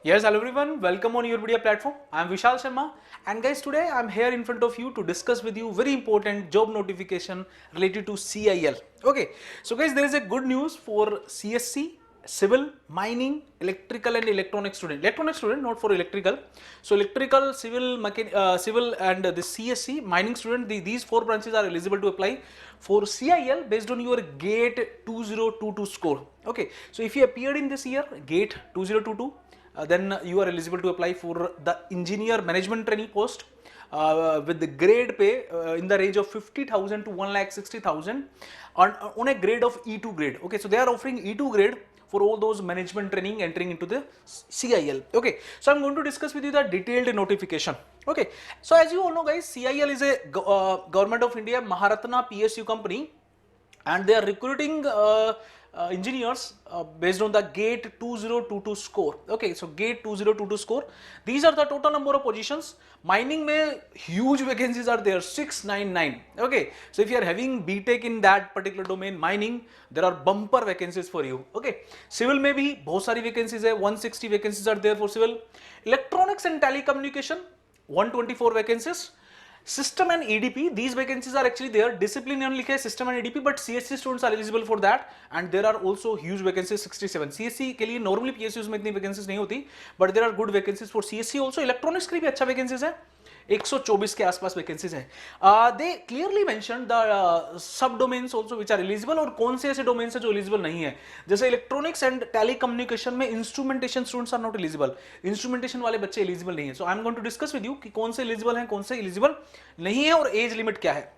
Yes, hello everyone. Welcome on your media platform. I am Vishal Sharma, and guys, today I am here in front of you to discuss with you very important job notification related to CIL. Okay, so guys, there is a good news for CSC, civil, mining, electrical, and electronic student. Electronic student, not for electrical. So electrical, civil, and the CSC, mining student. These four branches are eligible to apply for CIL based on your GATE 2022 score. Okay, so if you appeared in this year GATE 2022. Then you are eligible to apply for the engineer management trainee post with the grade pay in the range of 50,000 to 1,60,000 on a grade of E2 grade. Okay, so they are offering E2 grade for all those management training entering into the CIL. Okay, so I'm going to discuss with you the detailed notification. Okay, so as you all know guys, CIL is a government of India Maharatna PSU company, and they are recruiting engineers based on the GATE 2022 score. Okay, so GATE 2022 score. These are the total number of positions. Mining में huge vacancies are there, 699. Okay, so if you are having BTech in that particular domain, mining, there are bumper vacancies for you. Okay, civil में भी बहुत सारी vacancies है, 160 vacancies are there for civil. Electronics and telecommunication, 124 vacancies. System and EDP, these vacancies are actually there. Discipline only लिखे system and EDP, but CSC students are eligible for that, and there are also huge vacancies 67. CSC के लिए normally PSUs में इतनी vacancies नहीं होती, but there are good vacancies for CSC also. Electronics के लिए भी अच्छा vacancies है, 124 के आसपास वैकेंसीज हैं. They clearly mention the sub domains also which are eligible, और कौन से ऐसे डोमेन्स हैं जो एलिजिबल नहीं है. जैसे इलेक्ट्रॉनिक्स एंड टेलीकम्युनिकेशन में instrumentation students are not eligible. Instrumentation वाले बच्चे एलिजिबल नहीं है. So I am going to discuss with you कि कौन से एलिजिबल हैं, कौन से एलिजिबल नहीं है, और एज लिमिट क्या है.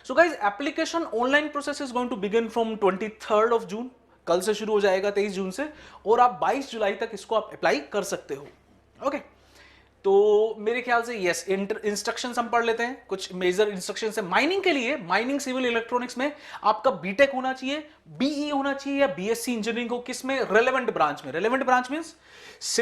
So guys, application online process is going to begin from 23rd of June. कल से शुरू हो जाएगा 23 जून से, और आप 22 जुलाई तक इसको आप अप्लाई कर सकते हो. ओके, तो मेरे ख्याल से यस, इंस्ट्रक्शंस हम पढ़ लेते हैं. कुछ मेजर इंस्ट्रक्शंस है माइनिंग के लिए. माइनिंग सिविल इलेक्ट्रॉनिक्स में आपका बीटेक होना चाहिए, बीई होना चाहिए, या बीएससी इंजीनियरिंग हो, किस में, रेलेवेंट ब्रांच में. रेलेवेंट ब्रांच मींस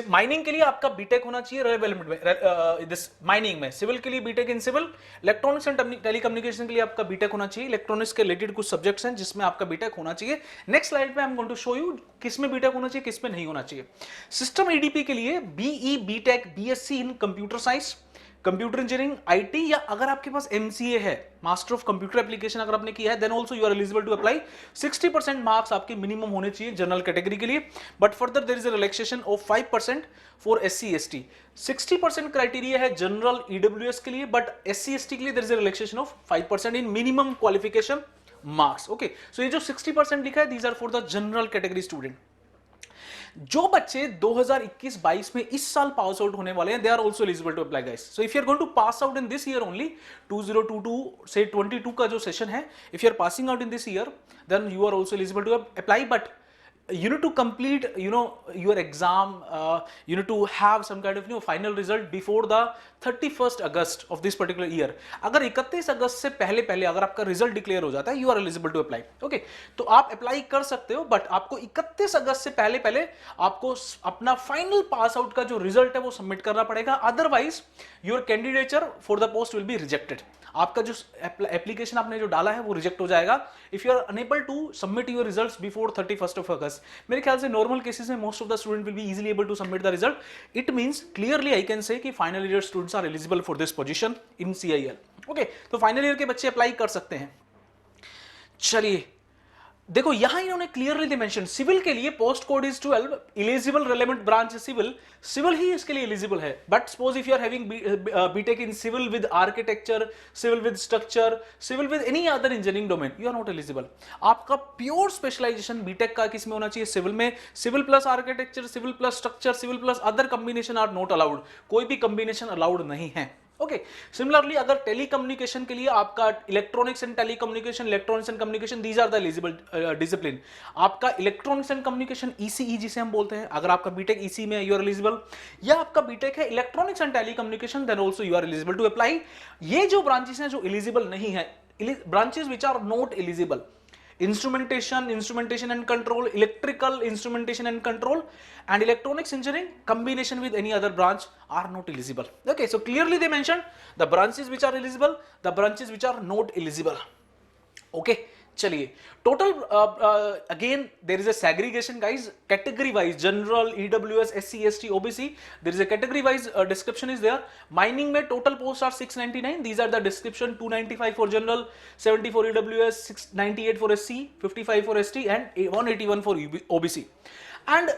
माइनिंग के लिए आपका बीटेक होना चाहिए रेलेवेंट में, दिस माइनिंग में. सिविल के लिए BTech in civil. Electronics and telecommunication के लिए आपका बीटेक होना चाहिए. इलेक्ट्रॉनिक्स के रिलेटेड कुछ सब्जेक्ट्स हैं जिसमें आपका बीटेक होना चाहिए. नेक्स्ट स्लाइड पे I am going to show you किस में बीटेक होना चाहिए, किस में नहीं होना चाहिए. सिस्टम ईडीपी के लिए BE, BTech, BSc in computer science, computer engineering, IT, या अगर आपके पास एमसीए है, मास्टर ऑफ कंप्यूटर एप्लीकेशन अगर आपने किया है, then also you are eligible to apply. 60% marks आपके मिनिमम होने चाहिए जनरल कैटेगरी के लिए, but further there is a relaxation of 5% for SC ST. 60% criteria है जनरल ईडब्ल्यूएस के लिए, बट एससी एसटी के लिए there is a relaxation of 5% in minimum qualification marks. Okay, so ये जो 60% लिखा है, these are for the general category student. जो बच्चे 2021-22 में इस साल पास आउट होने वाले हैं, they are also eligible to apply guys. So if you are going to pass out in this year only, 2022 से 22 का जो सेशन है, if you are passing out in this year, then you are also eligible to apply. But you need to complete your exam, you need to have some kind of final result before the 31st August of this particular year. अगर 31 अगस्त से पहले पहले अगर आपका result declare हो जाता है, you are eligible to apply. Okay, तो आप अप्लाई कर सकते हो, बट आपको 31 अगस्त से पहले पहले आपको अपना फाइनल पास आउट का जो रिजल्ट है वो सबमिट करना पड़ेगा. Otherwise your candidature for the post will be rejected. आपका जो एप्लीकेशन आपने जो डाला है वो रिजेक्ट हो जाएगा if you are unable to submit your results before 31st of August. मेरे ख्याल से नॉर्मल केसेस में most of the student will be easily able to submit the result. It means clearly I can say कि final year students are eligible for this position in CIL. Okay, तो final year के बच्चे apply कर सकते हैं. चलिए देखो, यहां इन्होंने क्लियरली मेंशन सिविल के लिए post code is 12, eligible relevant branch civil. Civil ही इसके लिए एलिजिबल है. But suppose if you are having BTech in civil with architecture, civil with structure, civil with any other engineering domain, you are not eligible. आपका pure specialisation BTech का किस में होना चाहिए, सिविल में. Civil plus architecture, civil plus structure, civil plus other combination are not allowed. कोई भी combination allowed नहीं है. ओके, सिमिलरली अगर टेलीकम्युनिकेशन के लिए आपका electronics and telecommunication, electronics and communication, these are the eligible discipline. आपका इलेक्ट्रॉनिक्स एंड कम्युनिकेशन ईसीई जिसे हम बोलते हैं, अगर आपका बीटेक ईसी में यू आर एलिजिबल, या आपका बीटेक है electronics and telecommunication, then also you are eligible to apply. ये जो ब्रांचेस हैं जो एलिजिबल नहीं है, branches which are not eligible, instrumentation and control, electrical instrumentation and control, and electronics engineering combination with any other branch are not eligible. Okay, so clearly they mentioned the branches which are eligible, the branches which are not eligible. Okay, चलिए total again there is a segregation guys, category wise general, EWS, SC, ST, OBC, there is a category wise description is there. Mining में total post are 699. These are the description. 295 for general, 70 for EWS, 698 for SC, 55 for ST and 181 for OBC. And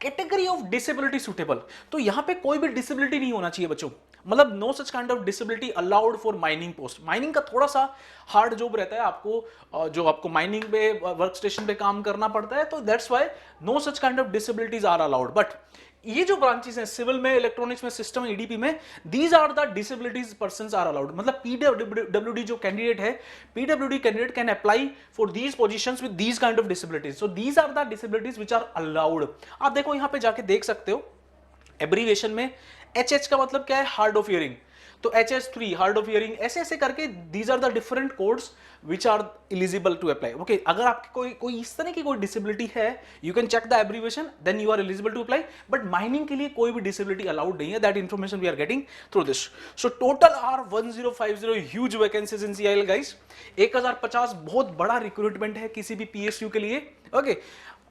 category of disability suitable, तो यहां पे कोई भी disability नहीं होना चाहिए बच्चों, मतलब no such kind of disability allowed for mining post. Mining का थोड़ा सा हार्ड जॉब रहता है, आपको जो आपको माइनिंग पे वर्क स्टेशन पे काम करना पड़ता है, तो that's why no such kind of disabilities are allowed. But ये जो ब्रांचेस हैं सिविल में, इलेक्ट्रॉनिक्स में, सिस्टम, ईडीपी में, these are the disabilities persons are allowed. मतलब पीडब्ल्यूडी जो कैंडिडेट है, PWD candidate can apply for these positions with these kind of disabilities. So these are the disabilities which are allowed. आप देखो यहां पे जाके देख सकते हो एब्रीविएशन में एच का मतलब क्या है, हार्ड ऑफ हियरिंग, तो HS3 हार्ड ऑफ हियरिंग, ऐसे ऐसे करके these are the different codes which are eligible to apply. Okay, अगर आपकी कोई इस तरह की कोई डिसेबिलिटी है, you can check the abbreviation, then you are eligible to apply. But mining के लिए कोई भी डिसेबिलिटी अलाउड नहीं है. That information we are getting through this. So total are 1050 huge vacancies in CIL guys. 1050 बहुत बड़ा recruitment है किसी भी PSU के लिए. ओके,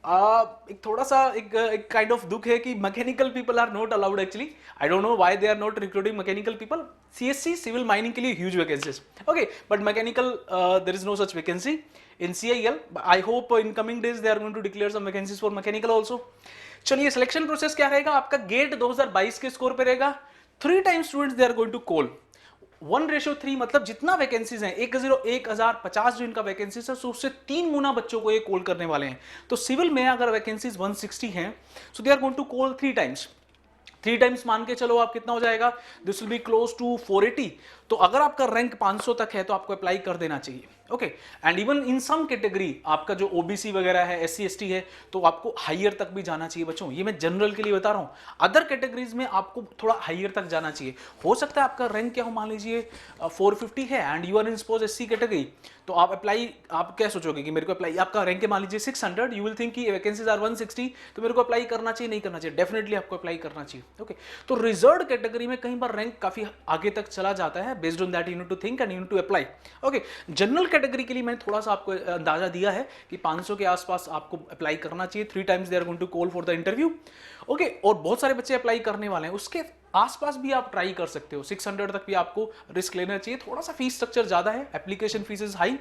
एक थोड़ा सा एक काइंड ऑफ दुख है कि mechanical people are not allowed. Actually I don't know why they are not recruiting mechanical people. CSC civil mining के लिए huge vacancies. Okay, but mechanical there is no such vacancy in CIL. I hope in coming days they are going to declare some vacancies for mechanical also. चलिए selection process क्या रहेगा आपका, gate 2022 के score पे रहेगा. 3 times students they are going to call. 1:3 मतलब जितना vacancies हैं 1050 जो इनका वैकेंसीज है, सो उससे 3 गुना बच्चों को ये कॉल करने वाले हैं. तो सिविल में अगर वैकेंसीज 160 हैं, so they are going to call 3 times. 3 times मान के चलो आप, कितना हो जाएगा, this will be close to 480. तो अगर आपका रैंक 500 तक है तो आपको अप्लाई कर देना चाहिए. Okay, and even in some category आपका जो ओबीसी वगैरह है, SC ST है, तो आपको हायर तक भी जाना चाहिए बच्चों. ये मैं जनरल के लिए बता रहा हूँ. अदर कैटेगरीज में आपको थोड़ा हायर तक जाना चाहिए. हो सकता है आपका रैंक क्या हो, मान लीजिए 450 है and you are in suppose SC category, तो आप अप्लाई, आप क्या सोचोगे कि मेरे को अप्लाई, आपका रैंक है मान लीजिए 600, यू विल थिंक कि वैकेंसीज आर 160, तो मेरे को अप्लाई करना चाहिए, नहीं करना चाहिए. डेफिनेटली आपको अप्लाई करना चाहिए. ओके, तो रिजर्व्ड कैटेगरी में कई बार रैंक काफी आगे तक चला जाता है. Based on that you need to think and you need to apply. Okay, general category के लिए मैंने थोड़ा सा आपको अंदाजा दिया है कि 500 के आसपास आपको अप्लाई करना चाहिए. 3 times they are going to call for the interview. Okay, और बहुत सारे बच्चे अप्लाई करने वाले हैं. उसके आसपास भी आप ट्राई कर सकते हो. 600 तक भी आपको रिस्क लेना चाहिए. थोड़ा सा फीस स्ट्रक्चर ज्यादा है. Application fees is high.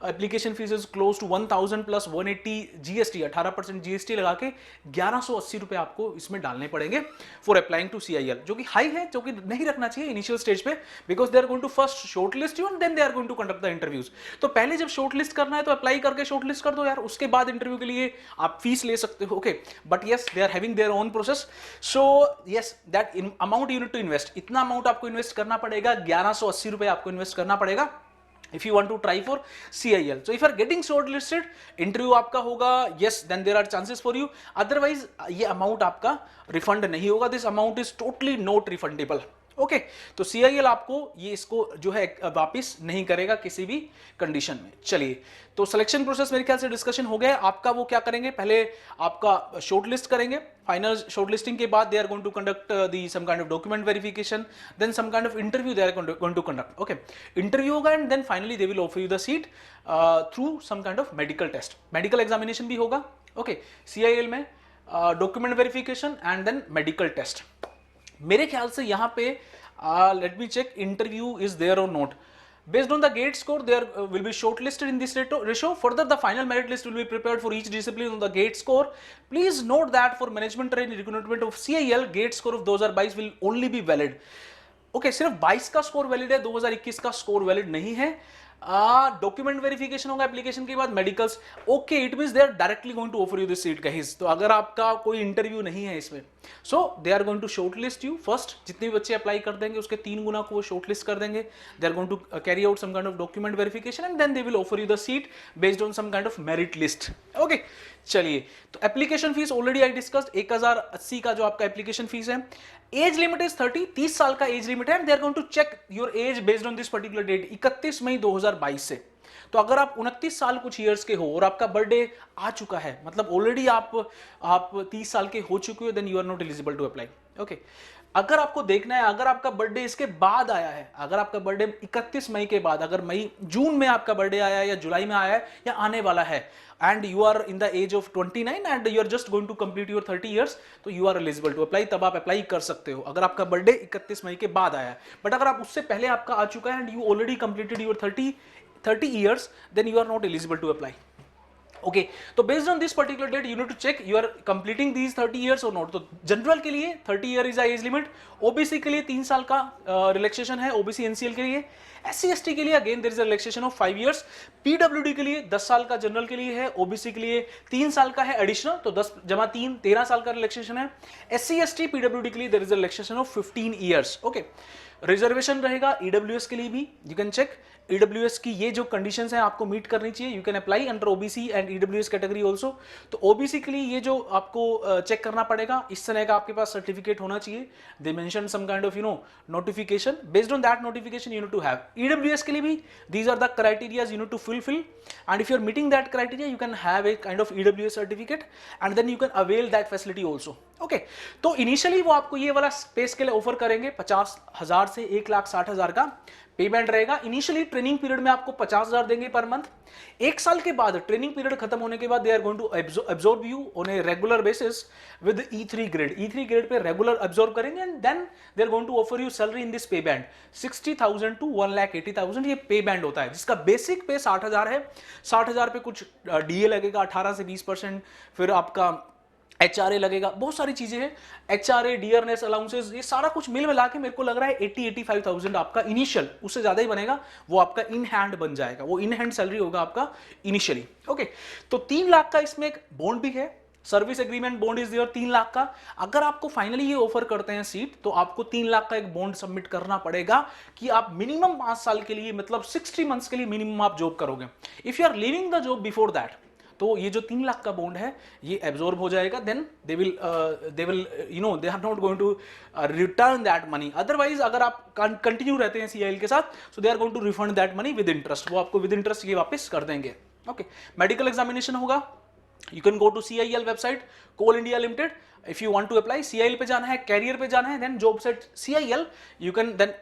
Application fees is close to 1000 plus 180 GST, 18% GST लगा के 1180 रुपए आपको इसमें डालने पड़ेंगे फॉर अप्लाइंग टू CIL, जो कि हाई है, जो कि नहीं रखना चाहिए इनिशियल स्टेज पे, because they are going to first shortlist you and then they are going to conduct the interviews. तो पहले जब शॉर्ट लिस्ट करना है तो अप्लाई करके शॉर्ट लिस्ट कर दो यार, उसके बाद इंटरव्यू के लिए आप फीस ले सकते हो. Okay, but yes they are having their own process. So yes, that amount you need to invest. इतना अमाउंट आपको इन्वेस्ट करना पड़ेगा, 1180 रुपए आपको इन्वेस्ट करना पड़ेगा if you want to try for CIL. So if you are getting shortlisted, interview आपका होगा, yes, then there are chances for you. Otherwise ये अमाउंट आपका रिफंड नहीं होगा. This amount is totally not refundable. Okay, तो CIL आपको ये इसको जो है वापस नहीं करेगा किसी भी कंडीशन में. चलिए, तो सिलेक्शन प्रोसेस मेरे ख्याल से डिस्कशन हो गया. आपका वो क्या करेंगे, पहले आपका शॉर्टलिस्ट करेंगे. फाइनल शॉर्टलिस्टिंग के बाद they are going to conduct the some kind of document verification, then some kind of interview they are going to conduct. Okay, interview होगा and then finally they will offer you the seat through some kind of medical test. Medical examination भी होगा. Okay, CIL में document verification and then medical test. मेरे ख्याल से यहां पे let me check, interview is there और not. Based on the gate score, there will be shortlisted in this ratio. Further, the final merit list will be prepared for each discipline on the gate score. Please note that for management training recruitment of CIL, gate score of 2022 will only be valid. Okay, सिर्फ 22 का score valid है, 2021 का score valid नहीं है. Document verification होगा application के बाद, medicals. Okay, it means they are directly going to offer you this seat guys. तो अगर आपका कोई इंटरव्यू नहीं है इसमें, so they are going to shortlist you first. जितने भी बच्चे अप्लाई कर देंगे उसके 3 गुना को वो शॉर्टलिस्ट कर देंगे. They are going to carry out some kind of document verification and then they will offer you the seat based on some kind of merit list. Okay, चलिए, तो application fees already I discussed, 1080 का जो आपका application fees है. Age limit is 30 साल का age limit है and they are going to check your age based on this particular date, 31 मई 2022 से. तो अगर आप 29 साल कुछ ईयर्स के हो और आपका बर्थडे आ चुका है, मतलब ऑलरेडी आप 30 साल के हो चुके हो, then you are not eligible to apply. Okay, अगर आपको देखना है, अगर आपका बर्थडे इसके बाद आया है, अगर आपका बर्थडे 31 मई के बाद, अगर जून में आपका बर्थडे आया है या जुलाई में आया है या आने वाला है, and you are in the age of 29 and you are just going to complete your 30 years, तो you are eligible to apply, तब आप अप्लाई कर सकते हो अगर आपका बर्थडे 31 मई के बाद आया है। बट अगर आप उससे पहले आपका आ चुका है and you already completed your 30 years, then you are not eligible to apply. Okay, तो based on this particular date you need to check you are completing these 30 years और नॉट। तो जनरल के लिए 30 year is age limit, OBC के लिए 3 साल का relaxation है, ओबीसी एनसीएल के लिए। एससी एसटी के लिए again there is a relaxation of 5 years. PWD के लिए 10 साल का जनरल के लिए है, ओबीसी के लिए 3 साल का है एडिशनल, तो 10 जमा 3 13 साल का रिलैक्सेशन है। एससी एसटी पीडब्ल्यूडी के लिए there is a relaxation of 15 years. Okay, reservation रहेगा ईडब्ल्यूएस के लिए भी, यू कैन चेक ईडब्ल्यूएस की ये जो कंडीशंस हैं आपको मीट करनी चाहिए, you can apply under OBC and EWS category also. तो ओबीसी के लिए ये जो आपको चेक करना पड़ेगा, इस तरह का आपके पास सर्टिफिकेट होना चाहिए। They mention some kind of notification, based on that notification you need to have. EWS के लिए भी these are the criterias you need to fulfil, and if you are meeting that criteria you can have a kind of EWS certificate and then you can avail that facility also. Okay, तो initially वो आपको ये वाला space के लिए offer करेंगे 50,000 से 1,60,000 का पे बैंड रहेगा। इनिशियली ट्रेनिंग पीरियड में आपको 50,000 देंगे पर मंथ। 1 साल के बाद ट्रेनिंग पीरियड खत्म होने के बाद they are going to absorb you on a regular basis with E3 grade. E3 grade पे रेगुलर एब्जॉर्ब करेंगे and then they are going to offer you salary in this pay band 60,000 to 1,80,000 ये पे band होता है, जिसका basic पे 60,000 है। 60,000 पे कुछ डीए लगेगा 18 से 20%, फिर आपका एचआरए लगेगा, बहुत सारी चीजें हैं, एचआरए, डियरनेस अलाउंसेस, ये सारा कुछ मिल मिला के मेरे को लग रहा है 80-85,000 आपका इनिशियल, उससे ज्यादा ही बनेगा, वो आपका इन हैंड बन जाएगा, वो इन हैंड सैलरी होगा आपका इनिशियली। ओके, तो 3 लाख का इसमें एक बॉन्ड भी है, service agreement bond is there 3 lakh का। अगर आपको फाइनली ये ऑफर करते हैं सीट, तो आपको 3 लाख का एक बॉन्ड सबमिट करना पड़ेगा कि आप मिनिमम 5 साल के लिए, मतलब 60 मंथ्स के लिए मिनिमम आप जॉब करोगे। If you are living the job before that, तो ये जो 3 लाख का बॉन्ड है ये एब्जॉर्ब हो जाएगा, then they will they are not going to return that money. Otherwise अगर आप कंटिन्यू रहते हैं सीआईएल के साथ, so they are going to refund that money with interest, वो आपको विद इंटरेस्ट ये वापस कर देंगे। ओके, मेडिकल एग्जामिनेशन होगा, you can go to CIL website, coal India limited. If you want to apply, CIL पे जाना है, कैरियर पे जाना है, then job set CIL, you can then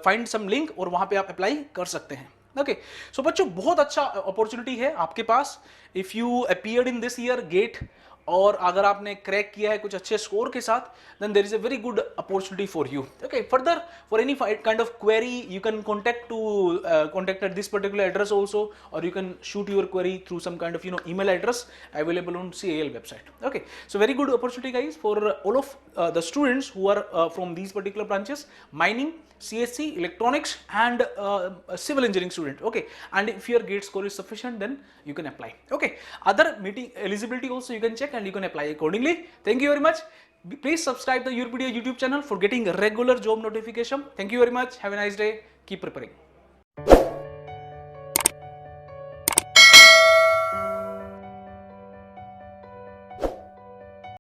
find some link और वहां पे आप अप्लाई कर सकते हैं। ओके, सो बच्चों बहुत अच्छा अपॉर्चुनिटी है आपके पास। If you appeared in this year GATE, और अगर आपने क्रैक किया है कुछ अच्छे स्कोर के साथ, then there is a very good opportunity for you. Okay, further for any kind of query you can contact at this particular address also, or you can shoot your query through some kind of email address available on CIL website. Okay, so very good opportunity guys for all of the students who are from these particular branches: mining, CSC, electronics, and civil engineering student. Okay, and if your gate score is sufficient, then you can apply. Okay, other meeting eligibility also you can check and you can apply accordingly. Thank you very much. Please subscribe the Europedia YouTube channel for getting regular job notification. Thank you very much. Have a nice day. Keep preparing.